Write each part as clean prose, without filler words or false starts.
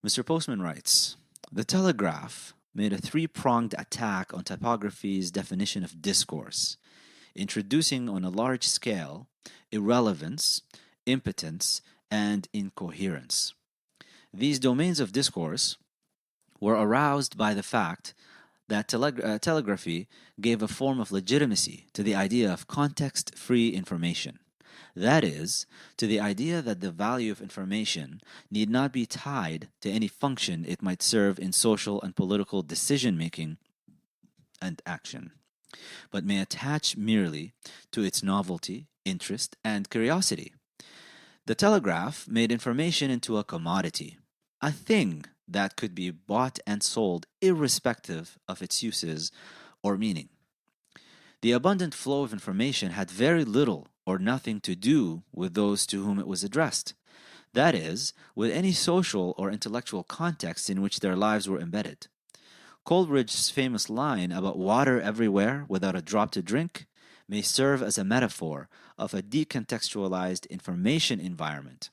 Mr. Postman writes, the Telegraph made a three-pronged attack on typography's definition of discourse, introducing on a large scale irrelevance, impotence, and incoherence. These domains of discourse were aroused by the fact that telegraphy gave a form of legitimacy to the idea of context free information. That is, to the idea that the value of information need not be tied to any function it might serve in social and political decision making and action, but may attach merely to its novelty, interest, and curiosity. The telegraph made information into a commodity, a thing that could be bought and sold irrespective of its uses or meaning. The abundant flow of information had very little or nothing to do with those to whom it was addressed. That is, with any social or intellectual context in which their lives were embedded. Coleridge's famous line about water everywhere without a drop to drink may serve as a metaphor of a decontextualized information environment.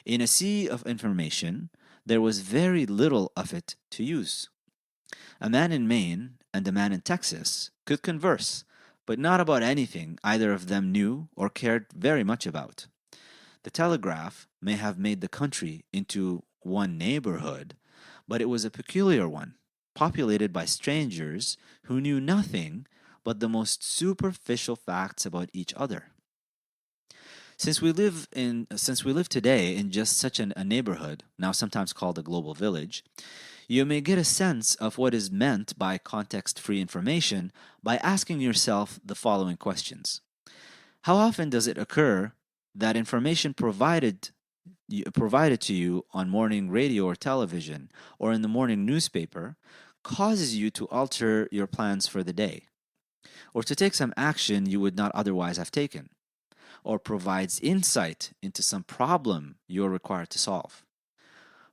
In a sea of information, there was very little of it to use. A man in Maine and a man in Texas could converse, but not about anything either of them knew or cared very much about. The telegraph may have made the country into one neighborhood, but it was a peculiar one, populated by strangers who knew nothing but the most superficial facts about each other. Since we live today in just such a neighborhood, now sometimes called a global village, you may get a sense of what is meant by context-free information by asking yourself the following questions. How often does it occur that information provided to you on morning radio or television or in the morning newspaper causes you to alter your plans for the day, or to take some action you would not otherwise have taken, or provides insight into some problem you are required to solve?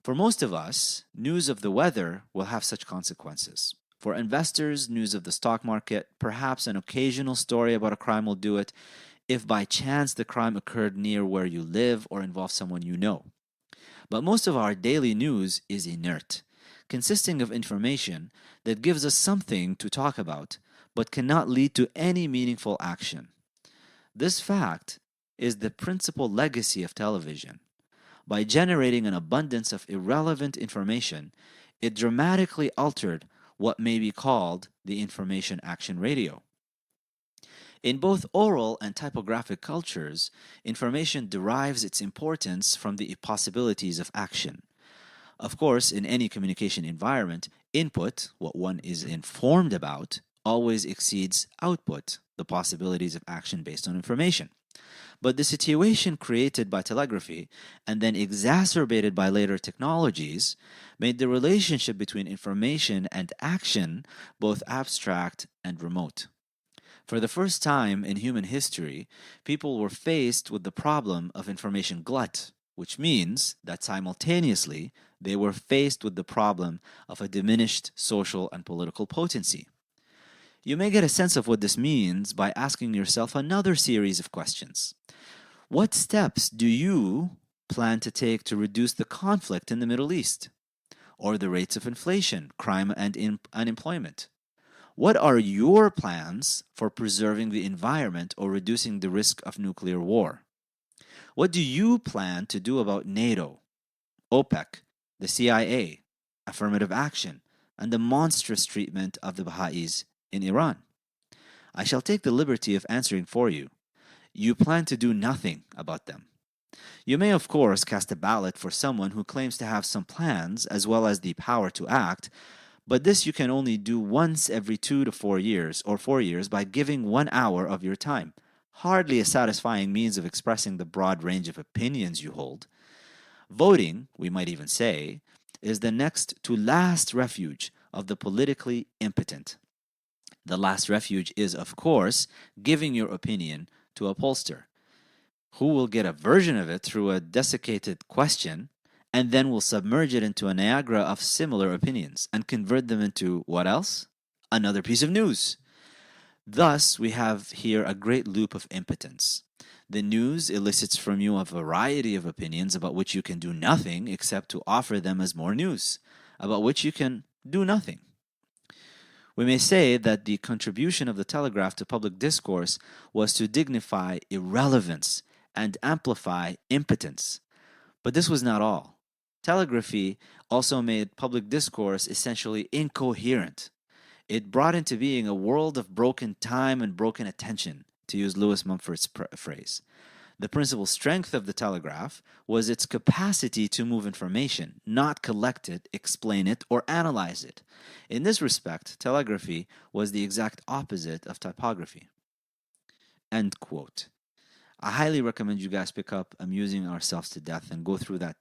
For most of us, news of the weather will have such consequences. For investors, news of the stock market, perhaps an occasional story about a crime will do it, if by chance the crime occurred near where you live or involves someone you know. But most of our daily news is inert, consisting of information that gives us something to talk about, but cannot lead to any meaningful action. This fact is the principal legacy of television. By generating an abundance of irrelevant information, it dramatically altered what may be called the information action radio. In both oral and typographic cultures, information derives its importance from the possibilities of action. Of course, in any communication environment, input, what one is informed about, always exceeds output, the possibilities of action based on information. But the situation created by telegraphy and then exacerbated by later technologies made the relationship between information and action both abstract and remote. For the first time in human history, people were faced with the problem of information glut, which means that simultaneously they were faced with the problem of a diminished social and political potency. You may get a sense of what this means by asking yourself another series of questions. What steps do you plan to take to reduce the conflict in the Middle East? Or the rates of inflation, crime, and unemployment? What are your plans for preserving the environment or reducing the risk of nuclear war? What do you plan to do about NATO, OPEC, the CIA, affirmative action, and the monstrous treatment of the Baha'is in Iran? I shall take the liberty of answering for you. You plan to do nothing about them. You may, of course, cast a ballot for someone who claims to have some plans as well as the power to act, but this you can only do once every 2 to 4 years or 4 years by giving 1 hour of your time. Hardly a satisfying means of expressing the broad range of opinions you hold. Voting, we might even say, is the next to last refuge of the politically impotent. The last refuge is, of course, giving your opinion to a pollster, who will get a version of it through a desiccated question and then will submerge it into a Niagara of similar opinions and convert them into what else? Another piece of news. Thus, we have here a great loop of impotence. The news elicits from you a variety of opinions about which you can do nothing except to offer them as more news, about which you can do nothing. We may say that the contribution of the telegraph to public discourse was to dignify irrelevance and amplify impotence. But this was not all. Telegraphy also made public discourse essentially incoherent. It brought into being a world of broken time and broken attention, to use Lewis Mumford's phrase. The principal strength of the telegraph was its capacity to move information, not collect it, explain it, or analyze it. In this respect, telegraphy was the exact opposite of typography. End quote. I highly recommend you guys pick up Amusing Ourselves to Death and go through that